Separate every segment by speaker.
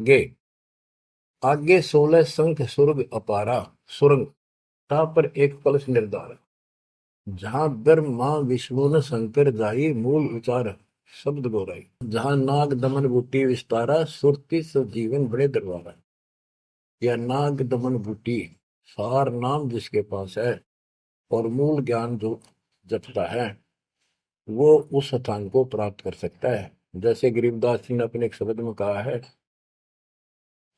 Speaker 1: गे आगे 16 संख सुरग अपारा सुरंग ता पर एक कलश निर्धार जहाँ ब्रह्मा विष्णु न शंकर जाई मूल उचार शब्द गोराई जहाँ नाग दमन बूटी विस्तारा सुरति सब जीवन बड़े दरबारा। या नाग दमन बूटी सार नाम जिसके पास है और मूल ज्ञान जो जपता है वो उस स्थान को प्राप्त कर सकता है। जैसे गरीबदास जी ने अपने एक शब्द में कहा है,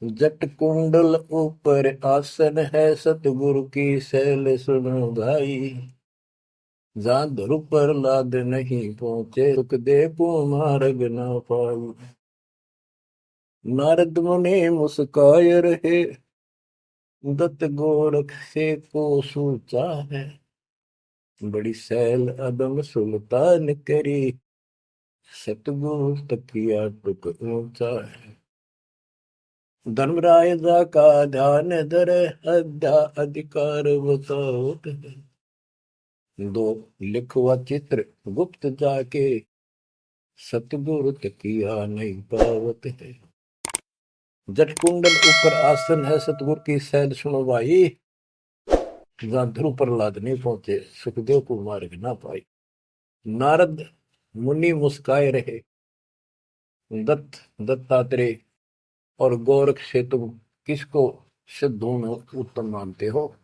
Speaker 1: जट कुंडल ऊपर आसन है सतगुरु की सैल सुनो भाई जहाँ ध्रुव पर लाद नहीं पहुंचे सुख दे मार्ग ना पाई। नारद मुनि मुस्काय रहे दत्त गोरख से को सूचा है बड़ी सैल अदम सुल्तान करी सतगुरु तकिया टुक ऊंचा है। धर्मराय जा का ध्यान धरे अध्या अधिकार बताओ दो लिखवा चित्र गुप्त जाके सतगुरु तकिया नहीं पावत है। जट कुंडल ऊपर आसन है सतगुरु की सैल सुनो भाई जहाँ ध्रुव प्रहलाद नहीं पहुंचे सुखदेव को मार्ग ना पाई। नारद मुनि मुस्काए रहे दत्तात्रेय और गोरख से तुम किसको सिद्धों में उत्तम मानते हो।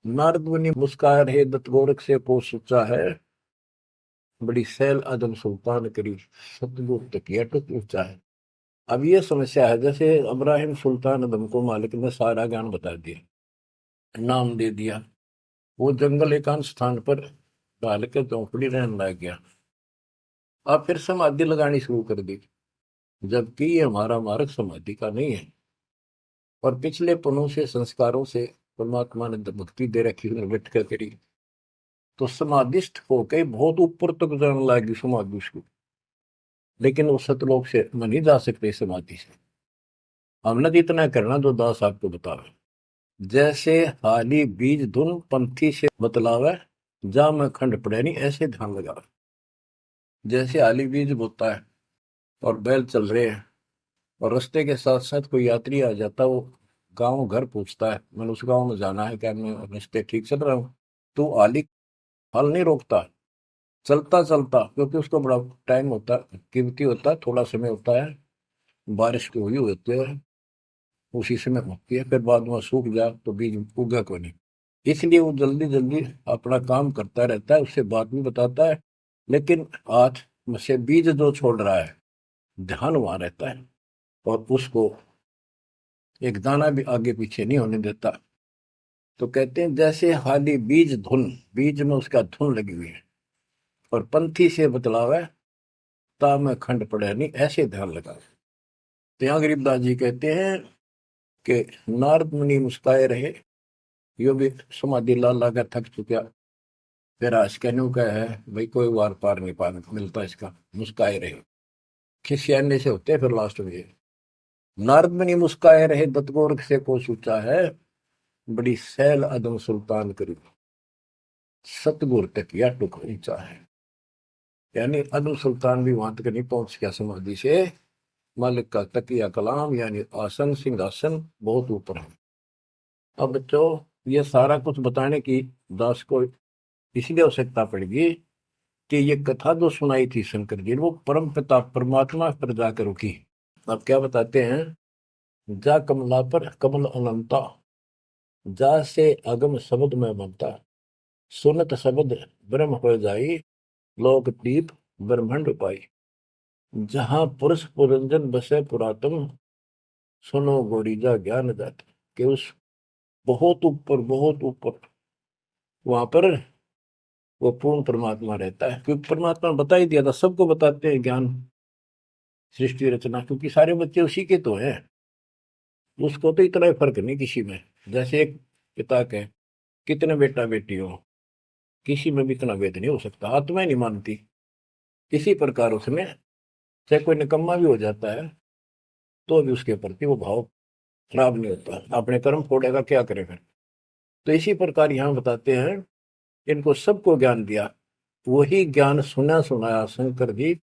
Speaker 1: नारद मुनि मुस्काए रहे दत्त गोरख से को सोचा है बड़ी सैल आदम सुल्तान करी सतगुरु तकिया टुक ऊंचा है। अब ये समस्या है, जैसे अब्राहिम सुल्तान आदम को मालिक ने सारा ज्ञान बता दिया, नाम दे दिया, वो जंगल एकांत स्थान पर डाल के झोंपड़ी रहने लग गया। अब फिर समाधि लगानी शुरू कर दी, जबकि ये हमारा मार्ग समाधि का नहीं है और पिछले पनों से संस्कारों से परमात्मा ने भक्ति दे रखी बैठ कर करी तो समाधिस्थ होके बहुत ऊपर तक जाने लगी समाधि उसको, लेकिन वो सतलोक से नहीं जा सकते समाधि से। हमने तो इतना करना जो दास आपको बतावे, जैसे हाली बीज धुन पंथी से बतलावे जा मैं खंड पड़े नहीं ऐसे ध्यान लगावे। जैसे हाली बीज बोता है और बैल चल रहे हैं और रास्ते के साथ साथ कोई यात्री आ जाता, वो गांव घर पूछता है मैंने उस गांव में जाना है, क्या मैं रास्ते ठीक चल रहा हूँ, तो आली हल नहीं रोकता, चलता चलता, क्योंकि उसको बड़ा टाइम होता है, कीमती होता है, थोड़ा समय होता है, बारिश की हुई होती है उसी समय होती है, फिर बाद में सूख जाए तो बीज उगा को नहीं, इसलिए वो जल्दी जल्दी अपना काम करता रहता है, उससे बात भी बताता है, लेकिन हाथ में से बीज जो छोड़ रहा है ध्यान वहां रहता है और उसको एक दाना भी आगे पीछे नहीं होने देता। तो कहते हैं जैसे हाली बीज धुन, बीज में उसका धुन लगी हुई है और पंथी से बतलावे ता में खंड पड़े नहीं ऐसे ध्यान लगा। तो यहाँ गरीबदास जी कहते हैं कि नारद मुनि मुस्काए रहे, यो भी समाधि ला ला कर थक चुका, फिर आज कहने का है भाई कोई वार पार नहीं पा मिलता इसका, मुस्काए रहे खिसियाने से होते फिर लास्ट में ये नारद मुनि मुस्काए रहे दत्तगोरख से को सोचा है बड़ी सैल अदम सुल्तान करी सतगुरु तक या टुक ऊंचा है। यानी अदम सुल्तान भी वहां तक नहीं पहुंच गया समाधि से, मालिक का तकिया कलाम यानी आसन सिंहासन बहुत ऊपर है। अब बच्चों ये सारा कुछ बताने की दास को इसलिए आवश्यकता पड़ेगी कि ये कथा जो सुनाई थी शंकर जी ने वो परम पिता परमात्मा पर जाकर रुकी। अब क्या बताते हैं, जा कमला पर कमल अनंता जा से अगम शब्द में बनता सुनत शब्द ब्रह्म हो जाई लोक दीप ब्रह्मंड पाई जहां पुरुष पुरंजन बसे पुरातन सुनो गोरीजा ज्ञान जात के उस बहुत ऊपर वहां पर वो पूर्ण परमात्मा रहता है, क्योंकि परमात्मा ने बता ही दिया था, सबको बताते हैं ज्ञान सृष्टि रचना, क्योंकि सारे बच्चे उसी के तो हैं, उसको तो इतना ही फर्क नहीं किसी में। जैसे एक पिता के कितने बेटा बेटी हो किसी में भी इतना भेद नहीं हो सकता, आत्मा नहीं मानती, इसी प्रकार उसमें चाहे कोई निकम्मा भी हो जाता है तो भी उसके प्रति वो भाव खराब नहीं होता, अपने कर्म फोड़ेगा क्या करे फिर। तो इसी प्रकार यहाँ बताते हैं इनको सबको ज्ञान दिया, वही ज्ञान सुना सुनाया शंकर जी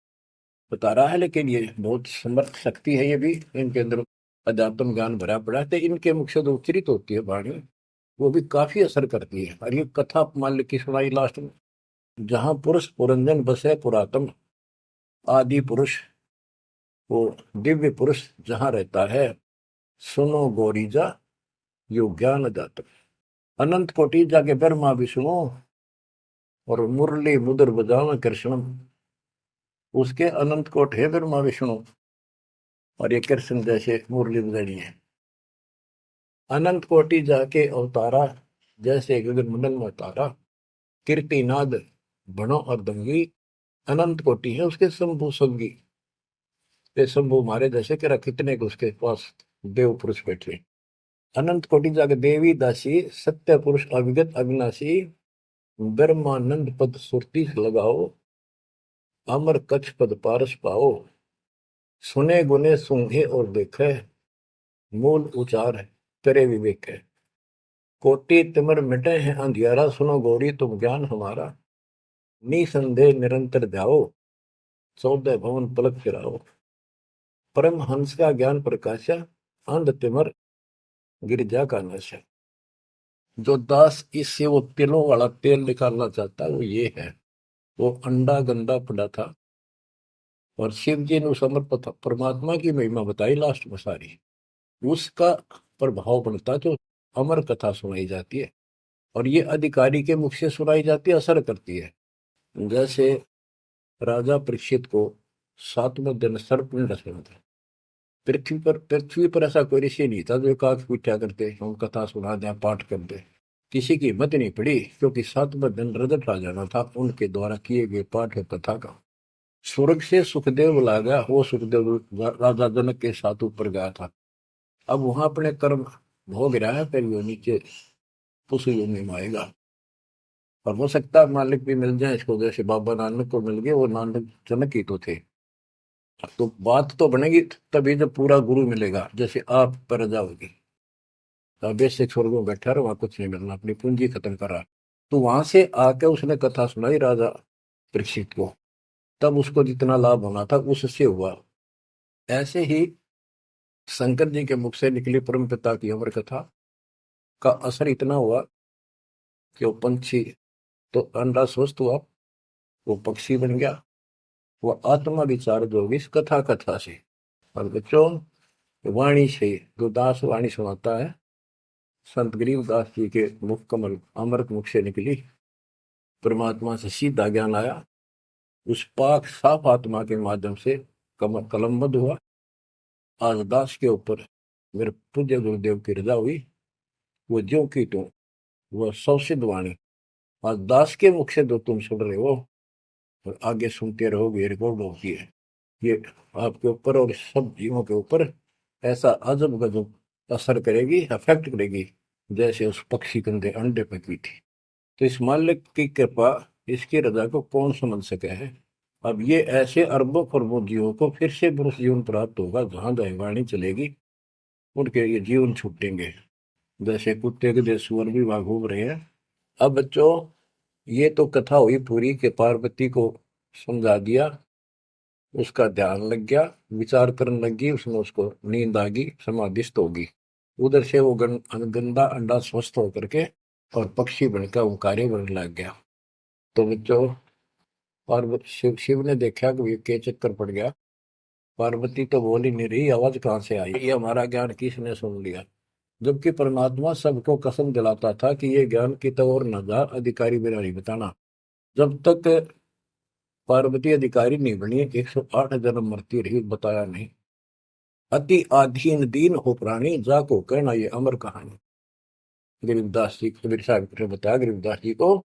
Speaker 1: बता रहा है, लेकिन ये बहुत समर्थ शक्ति है, ये भी इनके अंदर अध्यात्म ज्ञान भरा पड़ा है। तो इनके मुख से जो उच्चरित होती है वाणी, वो भी काफी असर करती है। और ये कथा मान ली की सुनाई लास्ट में, जहां पुरुष पुरंजन बसे पुरातन, आदि पुरुष, वो दिव्य पुरुष जहां रहता है, सुनो गोरीजा यो ज्ञान जातक, अनंत कोटि जाके ब्रह्मा विष्णु और मुरली मुद्र बजाओ कृष्ण, उसके अनंत कोट है ब्रह्मा विष्णु, और ये कृष्ण जैसे मुरली बजानी है। अनंत कोटि जाके अवतारा, जैसे गगन मंडल में अवतारा, कीर्तिनाद बनो और दंगी, अनंत कोटि है उसके शंभु संगी। ये शंभु मारे जैसे कि कितने को उसके पास देव पुरुष बैठे। अनंत कोटि जाके देवी दासी, सत्य पुरुष अविगत अविनाशी, ब्रह्मानंद पद सुरती लगाओ, अमर कच्छ पद पारस पाओ, सुने गुने सूंघे और देखे, मूल उचार करे विवेक है। कोटि तिमर मिटे हैं अंधियारा, सुनो गौरी तुम ज्ञान हमारा, निसंदेह निरंतर जाओ, 14 भवन पलक फिराओ, परम हंस का ज्ञान प्रकाशा, अंध तिमर गिरिजा का नशा। जो दास इससे वो तिलों वाला तेल निकालना चाहता है वो ये है। वो अंडा गंदा पड़ा था, और शिव जी ने उस अमर परमात्मा की महिमा बताई लास्ट में सारी, उसका प्रभाव बनता जो अमर कथा सुनाई जाती है, और ये अधिकारी के मुख से सुनाई जाती है, असर करती है। जैसे राजा परीक्षित को 7वें दिन सर्प ने डसा था। पृथ्वी पर ऐसा कोई ऋषि नहीं था जो काक पीटा करते, हम कथा सुना दे, पाठ कर दे। किसी की हिम्मत नहीं पड़ी, क्योंकि 7वें दिन रजत आ जाना था उनके द्वारा किए गए पाठ और कथा का। स्वर्ग से सुखदेव बुला गया, वो सुखदेव राजा जनक के साथ ऊपर गया था। अब वहां अपने कर्म भोग रहा है, फिर वो नीचे उस योनि में आएगा। और हो सकता है मालिक भी मिल जाए इसको, जैसे बाबा नानक को मिल गए, वो नानक जनक ही तो थे। तो बात तो बनेगी तभी जब पूरा गुरु मिलेगा, जैसे आप पर जाओगी। तो बेसिक स्वर्ग में बैठा रहा, वहां कुछ नहीं मिलना, अपनी पूंजी खत्म करा। तो वहां से आके उसने कथा सुनाई राजा परीक्षित को, तब उसको जितना लाभ होना था उससे हुआ। ऐसे ही शंकर जी के मुख से निकली परम पिता की अमर कथा का असर इतना हुआ कि वो पंछी तो अंडा स्वस्थ हुआ, वो पक्षी बन गया, वो आत्मा विचार जो होगी इस कथा से। और बच्चों, वाणी से जो दास वाणी सुनाता है, संत गरीबदास जी के मुख कमल अमृत मुख से निकली, परमात्मा से सीधा ज्ञान आया, उस पाक साफ आत्मा के माध्यम से कलमबद्ध हुआ। आज दास के ऊपर मेरे पूज्य गुरुदेव की रजा हुई, वो ज्यों की त्यों, वह सौसिद्ध वाणी आज दास के मुख से जो तुम सुन रहे हो और आगे सुनते रहोगे, रिकॉर्ड होती है, ये आपके ऊपर और सब जीवों के ऊपर ऐसा अजब गजब असर करेगी, अफेक्ट करेगी, जैसे उस पक्षी के अंडे पे की थी। तो इस मालिक की कृपा, इसकी रजा को कौन समझ सके है। अब ये ऐसे अरबों खरबों जीवों को फिर से मनुष्य जीवन प्राप्त होगा, जहां दैवाणी चलेगी उनके ये जीवन छूटेंगे, जैसे कुत्ते के देश सुअर भी वहां घूम रहे हैं। अब बच्चों, ये तो कथा हुई पूरी के पार्वती को समझा दिया, उसका ध्यान लग गया, विचार करने लगी, उसमें उसको नींद आ गई, समाधिस्थ होगी। उधर से वो गंदा अंडा स्वस्थ होकर के और पक्षी बनकर ओंकारे बनने लग गया। तो बच्चों, पार्वती शिव ने देखा कि ये के चक्कर पड़ गया, पार्वती तो बोल ही नहीं रही, आवाज कहाँ से आई, ये हमारा ज्ञान किसने सुन लिया। जबकि परमात्मा सबको कसम दिलाता था कि ये ज्ञान की तो और न जा, अधिकारी बिना नहीं बताना। जब तक पार्वती अधिकारी नहीं बनी, 108 जन्म मरती रही, बताया नहीं। अति आधीन दीन हो प्राणी, जाको कहना ये अमर कहानी। गरीबदास जी कबीर साहब ने बताया गरीबदास जी को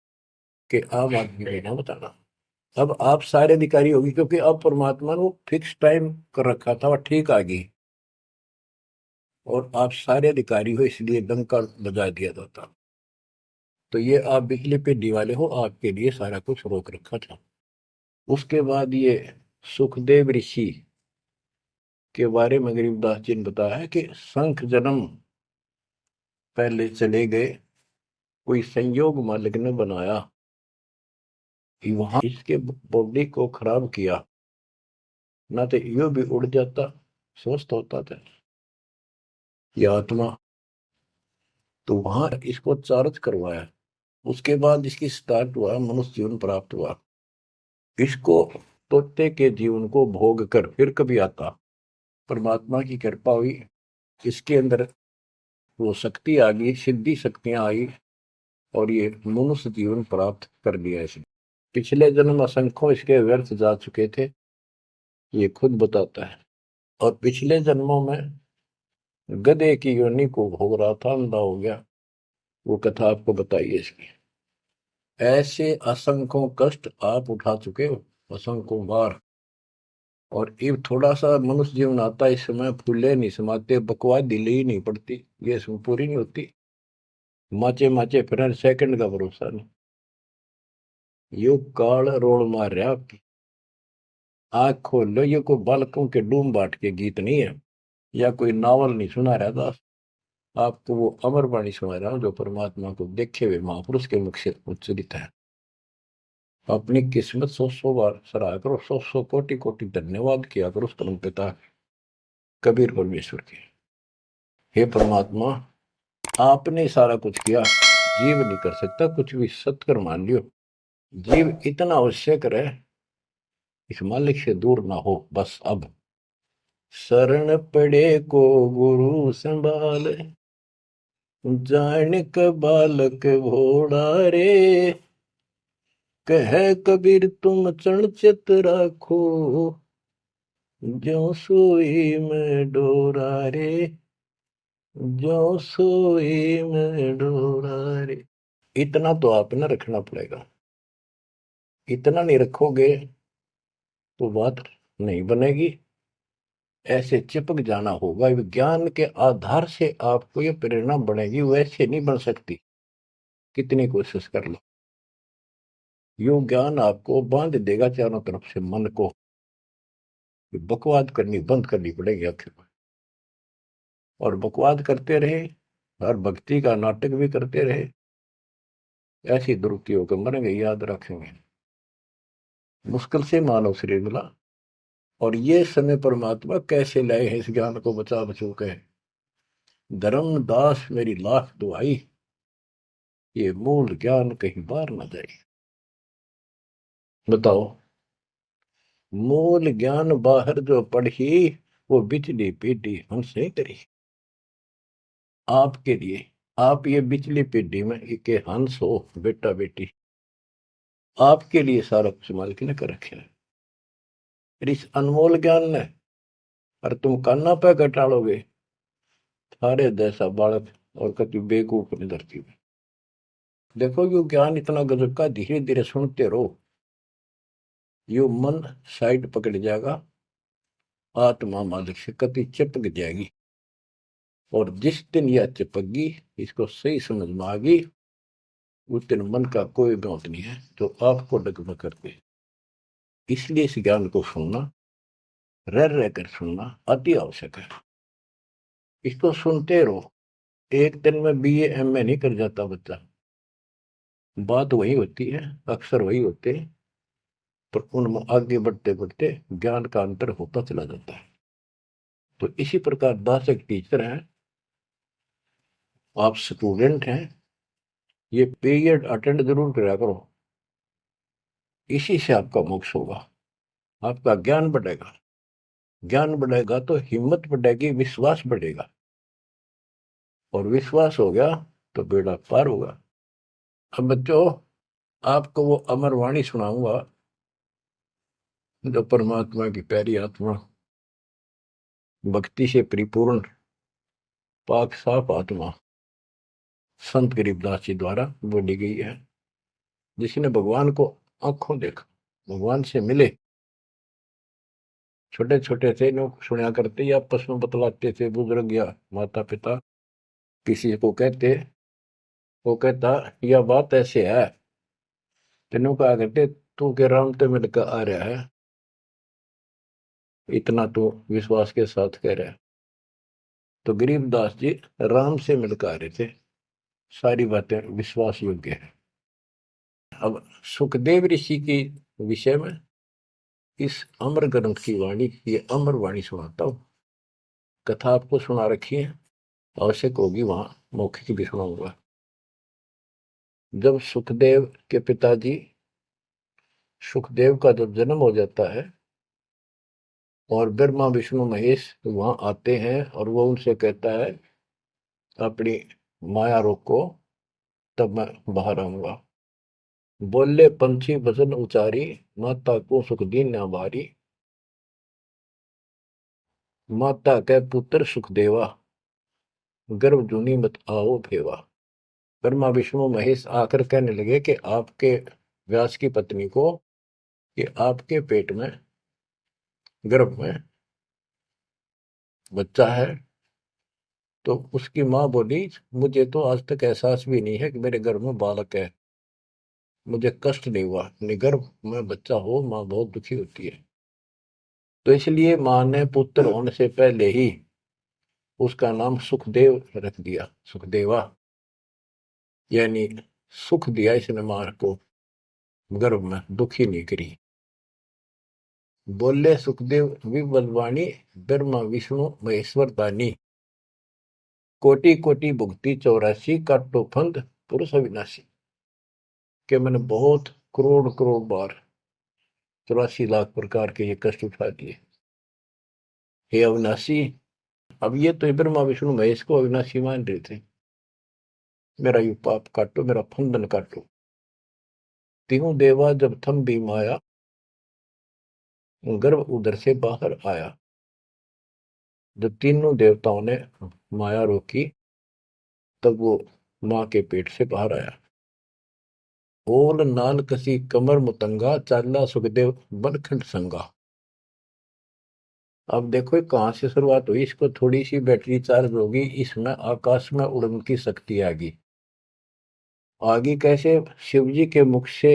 Speaker 1: कि आम आदमी को ना बताना। अब आप सारे अधिकारी होगी, क्योंकि अब परमात्मा ने फिक्स टाइम कर रखा था, वह ठीक आ गई, और आप सारे अधिकारी हो, इसलिए डंका बजा दिया जाता। तो ये आप बिजली पे दिवाले हो, आपके लिए सारा कुछ रोक रखा था। उसके बाद ये सुखदेव ऋषि के बारे में गरीबदास जी ने बताया है कि शंख जन्म पहले चले गए, कोई संयोग मालिक ने बनाया, वहां इसके बॉडी को खराब किया, ना तो यो भी उड़ जाता, स्वस्थ होता था ये आत्मा। तो वहां इसको चार्ज करवाया, उसके बाद इसकी स्टार्ट हुआ, मनुष्य जीवन प्राप्त हुआ। इसको तोते के जीवन को भोग कर फिर कभी आता, परमात्मा की कृपा हुई, इसके अंदर वो शक्ति आ गई, सिद्धि शक्तियां आई, और ये मनुष्य जीवन प्राप्त कर लिया इसने। पिछले जन्म असंख्यों इसके व्यर्थ जा चुके थे, ये खुद बताता है। और पिछले जन्मों में गधे की योनि को भोग रहा था, अंधा हो गया, वो कथा आपको बताइए इसकी। ऐसे असंख्यों कष्ट आप उठा चुके हो, असंख्यों बार। और ये थोड़ा सा मनुष्य जीवन आता है, इस समय फूले नहीं समाते, बकवास दिले ही नहीं पड़ती, ये इसमें पूरी नहीं होती। माचे माचे फिर सेकंड का भरोसा नहीं। यो काल रोल मार रहा आपकी, आंख खोल लो, ये कोई बालकों के डूम बाट के गीत नहीं है, या कोई नावल नहीं सुना रहा दास, आपको वो अमर वाणी सुना रहा हूं जो परमात्मा को देखे हुए महापुरुष के मुख से उच्चरित है। अपनी किस्मत 100 बार सराहा करो, 100 कोटि कोटि धन्यवाद किया करो उस परम पिता कबीर परमेश्वर के। हे परमात्मा, आपने सारा कुछ किया, जीव नहीं कर सकता कुछ भी, सत्कर मान लियो। जीव इतना आवश्यक रहे, इस मालिक से दूर ना हो बस। अब शरण पड़े को गुरु संभाल, जान क बालक भोड़ा रे, कह कबीर तुम चरण चित राखो, ज्यों सोई में डोरा रे, ज्यों सोई में डोरा रे। इतना तो आपने रखना पड़ेगा, इतना नहीं रखोगे तो बात नहीं बनेगी। ऐसे चिपक जाना होगा, विज्ञान के आधार से आपको ये प्रेरणा बनेगी, वैसे नहीं बन सकती, कितनी कोशिश कर लो। यो ज्ञान आपको बांध देगा चारों तरफ से मन को, बकवाद करनी बंद करनी पड़ेगी आखिर में। और बकवाद करते रहे, हर भक्ति का नाटक भी करते रहे, ऐसी दुरुक्ति होकर मरेंगे, याद रखेंगे। मुश्किल से मानव शरीर मिला, और ये समय परमात्मा कैसे लाए हैं इस ज्ञान को बचा बचो के। धर्मदास मेरी लाख दुआई, ये मूल ज्ञान कहीं बार न जाए। बताओ, मूल ज्ञान बाहर जो पढ़ी, वो बिचली पीढ़ी हमसे करी। आपके लिए, आप ये बिचली पीढ़ी में के हंस हो, बेटा बेटी, आपके लिए सारा कुछ मालिक ने कर रखे है। इस अनमोल ज्ञान ने, और तुम कान्ना पे घटाड़ोगे, थारे जैसा बालक और कति बेवकूफ ने धरती में। देखो यो ज्ञान इतना गजब का, धीरे धीरे सुनते रहो, यो मन साइड पकड़ जाएगा, आत्मा मालिक से कति चिपक जाएगी। और जिस दिन यह चिपक इसको सही समझ में आ गई, उस दिन मन का कोई बात नहीं है जो आपको डगमग कर दे। इसलिए इस ज्ञान को सुनना, रह रहकर सुनना अति आवश्यक है। इसको सुनते रहो, एक दिन में बीए एमए नहीं कर जाता बच्चा, बात वही होती है, अक्सर वही होते हैं, पर उनमें आगे बढ़ते बढ़ते ज्ञान का अंतर होता चला जाता है। तो इसी प्रकार दास एक टीचर हैं, आप स्टूडेंट हैं, ये पीरियड अटेंड जरूर करा करो, इसी से आपका मोक्ष होगा, आपका ज्ञान बढ़ेगा। ज्ञान बढ़ेगा तो हिम्मत बढ़ेगी, विश्वास बढ़ेगा, और विश्वास हो गया तो बेड़ा पार होगा। अब बच्चों, आपको वो अमर वाणी सुनाऊंगा जो परमात्मा की प्यारी आत्मा, भक्ति से परिपूर्ण पाक साफ आत्मा संत गरीबदास जी द्वारा बोली गई है, जिसने भगवान को आंखों देखा, भगवान से मिले। छोटे छोटे थे, लोग सुना करते या आपस में बतलाते थे, बुजुर्ग या माता पिता किसी को कहते, वो कहता यह बात ऐसे है, तेनों कहा करते तू के राम तो मिलकर आ रहा है, इतना तो विश्वास के साथ कह रहा है। तो गरीबदास जी राम से मिलकर आ रहे थे, सारी बातें विश्वास योग्य है। अब सुखदेव ऋषि की विषय में इस अमर ग्रंथ की वाणी, ये अमर वाणी सुनाता हूँ। कथा आपको सुना रखी है, आवश्यक होगी वहां मौखिक भी सुनाऊंगा। जब सुखदेव के पिताजी सुखदेव का जब जन्म हो जाता है और ब्रह्मा विष्णु महेश वहां आते हैं और वो उनसे कहता है अपनी माया रोको, तब मैं बाहर आऊंगा। बोले पंछी वचन उचारी, माता को सुख दीन न बारी। माता के पुत्र सुखदेवा, गर्भ जूनी मत आओ भेवा। ब्रह्मा विष्णु महेश आकर कहने लगे कि आपके व्यास की पत्नी को कि आपके पेट में, गर्भ में बच्चा है। तो उसकी माँ बोली मुझे तो आज तक एहसास भी नहीं है कि मेरे गर्भ में बालक है, मुझे कष्ट नहीं हुआ। गर्भ में बच्चा हो माँ बहुत दुखी होती है। तो इसलिए माँ ने पुत्र होने से पहले ही उसका नाम सुखदेव रख दिया, सुखदेवा, यानी सुख दिया इसने माँ को, गर्भ में दुखी नहीं करी। बोले सुखदेव विबलवाणी, ब्रह्मा विष्णु महेश्वर दानी। कोटि कोटि भुक्ति 84, काटो फंद पुरुष अविनाशी। के मैंने बहुत करोड़ करोड़ बार 84 लाख प्रकार के ये कष्ट उठा दिए, हे अविनाशी। अब ये तो ब्रह्मा विष्णु महेश को अविनाशी मान रहे थे। मेरा यू पाप काटो, मेरा फंदन काटो। तीनों देवा जब थम भी माया, गर्भ उधर से बाहर आया। जब तीनों देवताओं ने माया रोकी तब वो माँ के पेट से बाहर आया। ओल नाल कसी कमर मुतंगा, चाला सुखदेव बनखंड संगा। अब देखो ये कहाँ से शुरुआत हुई, इसको थोड़ी सी बैटरी चार्ज होगी, इसमें आकाश में उड़ने की शक्ति आगी। आगे कैसे? शिव जी के मुख से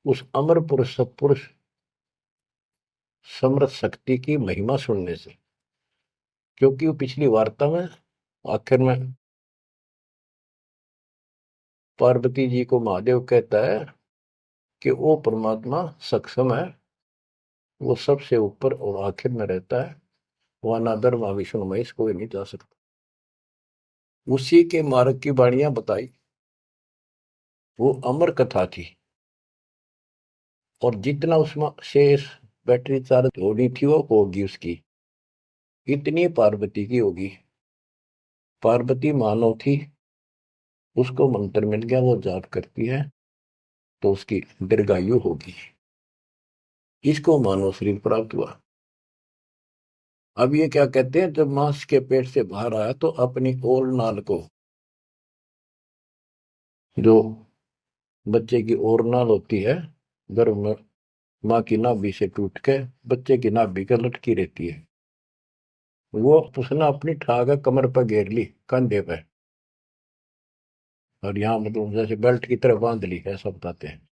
Speaker 1: उस अमर पुरुष सत्पुरुष समर्थ शक्ति की महिमा सुनने से। क्योंकि वो पिछली वार्ता में आखिर में पार्वती जी को महादेव कहता है कि वो परमात्मा सक्षम है, वो सबसे ऊपर और आखिर में रहता है, वहां ना ब्रह्मा विष्णु महेश कोई नहीं जा सकता। उसी के मार्ग की वाणियां बताई, वो अमर कथा थी। और जितना उसमें शेष बैटरी चार्ज होनी थी वो होगी उसकी, इतनी पार्वती की होगी। पार्वती मानव थी, उसको मंत्र मिल गया, वो जाप करती है तो उसकी दीर्घायु होगी। इसको मानव शरीर प्राप्त हुआ। अब ये क्या कहते हैं, जब मांस के पेट से बाहर आया तो अपनी ओर नाल को, जो बच्चे की ओर नाल होती है गर्भ में, माँ की नाभि से टूट के बच्चे की नाभि के लटकी रहती है, वो उसने अपनी ठाक कमर पर घेर ली, कंधे पे, और यहाँ मतलब जैसे बेल्ट की तरह बांध ली, ऐसा बताते हैं।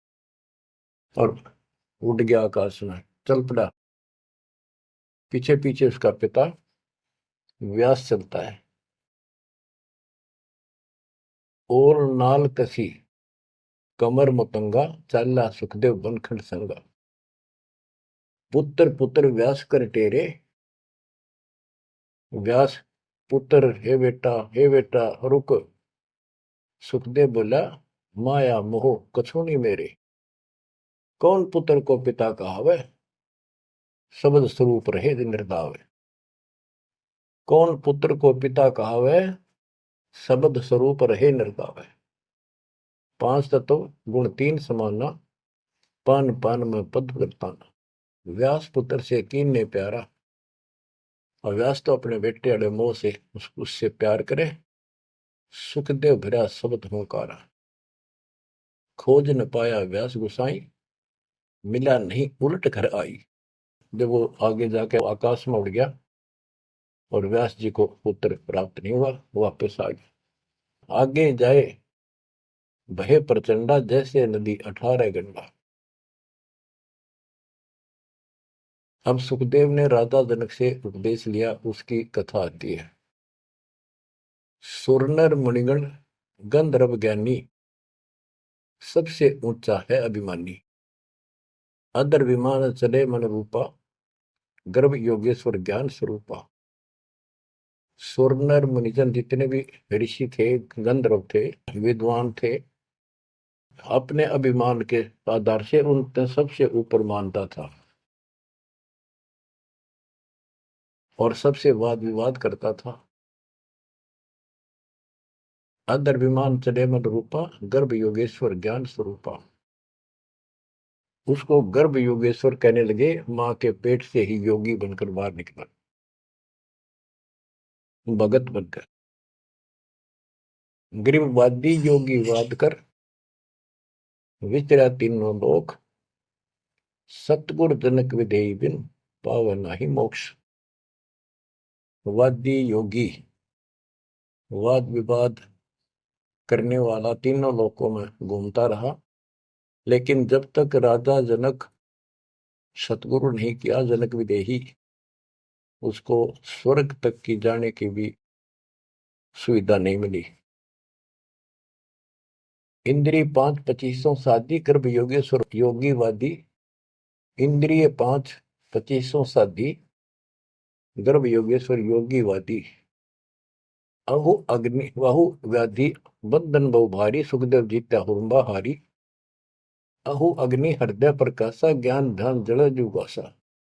Speaker 1: और उड़ गया आकाश में, चल पड़ा। पीछे पीछे उसका पिता व्यास चलता है। और नाल कसी कमर मुतंगा, चाला सुखदेव बनखंड संगा। पुत्र पुत्र व्यास कर टेरे। व्यास पुत्र, हे बेटा रुक। सुखदेव बोला माया मोह कछु नहीं मेरे। कौन पुत्र को पिता कहावे, शब्द स्वरूप रहे निर्दावे। कौन पुत्र को पिता कहावे, शब्द स्वरूप रहे निर्दावे। पांच तत्व गुण तीन समाना, पान पान में पद करताना। व्यास पुत्र से कीन ने प्यारा, और व्यास तो अपने बेटे अड़े मोह से उससे प्यार करे। सुखदेव भरा शब्द होकारा, खोज न पाया व्यास गुसाई। मिला नहीं उलट घर आई। जब वो आगे जाके आकाश में उड़ गया और व्यास जी को पुत्र प्राप्त नहीं हुआ, वापस आ गया। आगे जाए भय प्रचंडा, जैसे नदी 18 गंडा। अब सुखदेव ने राजा जनक से उपदेश लिया, उसकी कथा आती है। सुरनर मुनिगण गंधर्व ज्ञानी, सबसे ऊंचा है अभिमानी। अदर विमान चले मन रूपा, गर्भ योगेश्वर ज्ञान स्वरूपा। सुरनर मुनिजन जितने भी ऋषि थे, गंधर्व थे, विद्वान थे, अपने अभिमान के आधार से उन सबसे ऊपर मानता था और सबसे वाद विवाद करता था। अदर विमान चले मन रूपा, गर्भ योगेश्वर ज्ञान स्वरूपा। उसको गर्भ योगेश्वर कहने लगे, मां के पेट से ही योगी बनकर बाहर निकला, भगत बनकर। गरीबवादी योगी वाद कर, विचरा तीनों लोक, सतगुर जनक विधेयी बिन, पावन नाही मोक्ष। वादी योगी, वाद विवाद करने वाला तीनों लोकों में घूमता रहा, लेकिन जब तक राजा जनक सतगुरु नहीं किया, जनक विदेही, उसको स्वर्ग तक की जाने की भी सुविधा नहीं मिली। इंद्रिय 5 25 साधी, गर्भ योगेश्वर योगी वादी। इंद्रिय 5 25 साधी, गर्भ योगेश्वर योगी वादी। अहु अग्नि वाहु व्याधि, बंधन बहु भारी, सुखदेव जीत्या हुरंबा हारी। अहु अग्नि हृदय प्रकाशा, ज्ञान ध्यान जल जुगासा।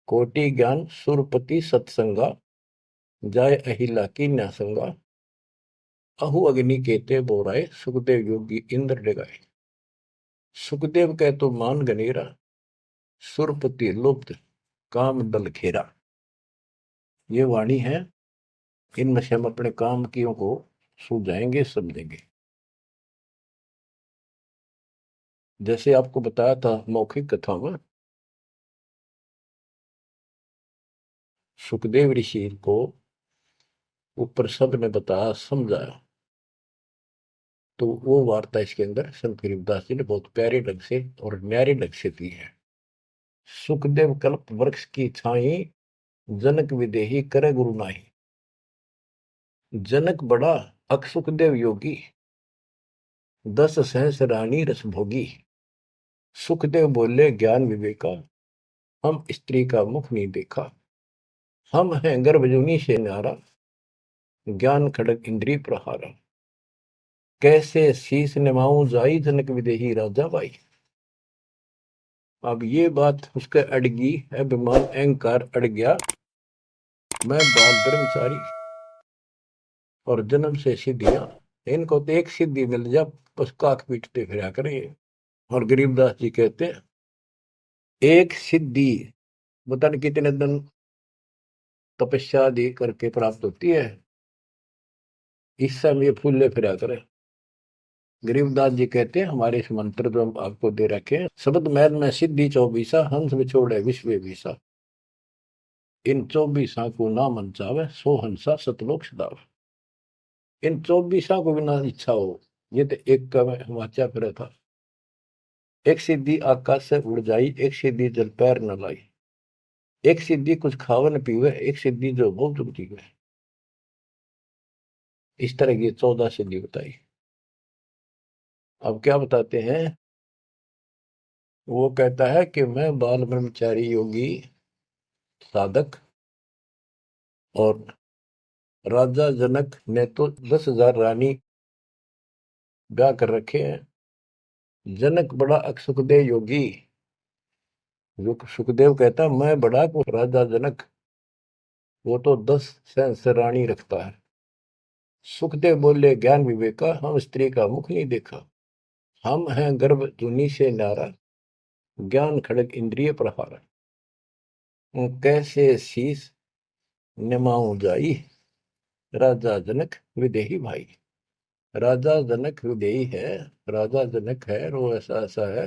Speaker 1: कोटि ज्ञान सुरपति सत्संगा, जाय अहिला की न्यासंगा। अहु अग्नि केते बोराए, सुखदेव योगी इंद्र डगाए। सुखदेव कह तो मान गनेरा, सुरपति लुप्त काम दल घेरा। ये वाणी है, इनमें से हम अपने काम कियों को सुलझाएंगे, समझेंगे। जैसे आपको बताया था मौखिक कथा में, सुखदेव ऋषि को ऊपर सब ने बताया, समझाया, तो वो वार्ता इसके अंदर संत गरीबदास जी ने बहुत प्यारे ढंग से और न्यारे ढंग से दी है। सुखदेव कल्प वृक्ष की छाई, जनक विदेही करे गुरु नाही। जनक बड़ा अक सुखदेव योगी, 10 सहस रानी रस भोगी। सुखदेव बोले ज्ञान विवेका, हम स्त्री का मुख नहीं देखा। हम हैं गर्भजूनी से न्यारा, ज्ञान खड़ग इंद्रिय प्रहारा। कैसे शीस निमाऊं जाई, जनक विदेही राजा बाई। अब ये बात उसके अड़गी, अभिमान अहंकार अड़ गया। मैं बाल ब्रह्मचारी और जन्म से सिद्धियां, इनको तो एक सिद्धि मिल जा, बस काक पीटते फिरा करें। और गरीबदास जी कहते हैं, एक सिद्धि पता नहीं कितने दिन तपस्या आदि करके प्राप्त होती है, इस समय ये फूले फिरा करे। गरीबदास जी कहते हैं, हमारे इस मंत्र जो हम आपको दे रखे हैं, शब्द मैल में सिद्धि 24, हंस बिछोड़े विश्व विसा। इन 24 को ना मन चावे, सो हंसा सतलोक सदावे। इन 24 को बिना इच्छा हो, ये तो एक का वाचा फिर था। एक सिद्धि आकाश से उड़ जाई, एक सिद्धि जल पैर न लाई। एक सिद्धि कुछ खावे न पीवे, एक सिद्धि जो बहुत रुचि है। इस तरह की 14 सिद्धि बताई। अब क्या बताते हैं, वो कहता है कि मैं बाल ब्रह्मचारी योगी साधक, और राजा जनक ने तो 10,000 रानी ब्याह कर रखे हैं। जनक बड़ा सुखदेव योगी, जो सुखदेव कहता मैं बड़ा को राजा जनक, वो तो 10 सहस्त्र रानी रखता है। सुखदेव बोले ज्ञान विवेका, हम स्त्री का मुख नहीं देखा। हम हैं गर्भ जूनी से नारा, ज्ञान खड़ग इंद्रिय प्रहारा। कैसे शीस निमाऊं जाई, राजा जनक विदेही भाई। राजा जनक विदेही है, राजा जनक है, वो ऐसा ऐसा है।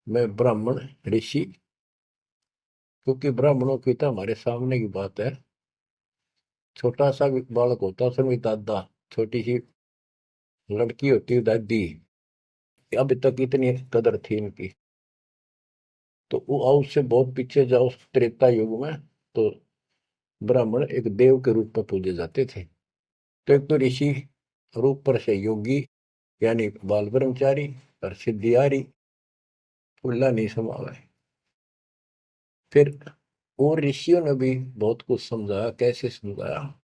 Speaker 1: मैं ब्राह्मण ऋषि, क्योंकि ब्राह्मणों की तो हमारे सामने की बात है। छोटा सा बालक होता, उसमें दादा, छोटी सी लड़की होती दादी, अब तक इतनी कदर थी इनकी। तो वो उससे बहुत पीछे जाओ, त्रेता युग में तो ब्राह्मण एक देव के रूप में पूजे जाते थे। तो एक तो ऋषि रूप पर से योगी, यानी बाल ब्रह्मचारी, और सिद्धियारी, फुल्ला नहीं समावे। फिर और ऋषियों ने भी बहुत कुछ समझाया। कैसे समझाया?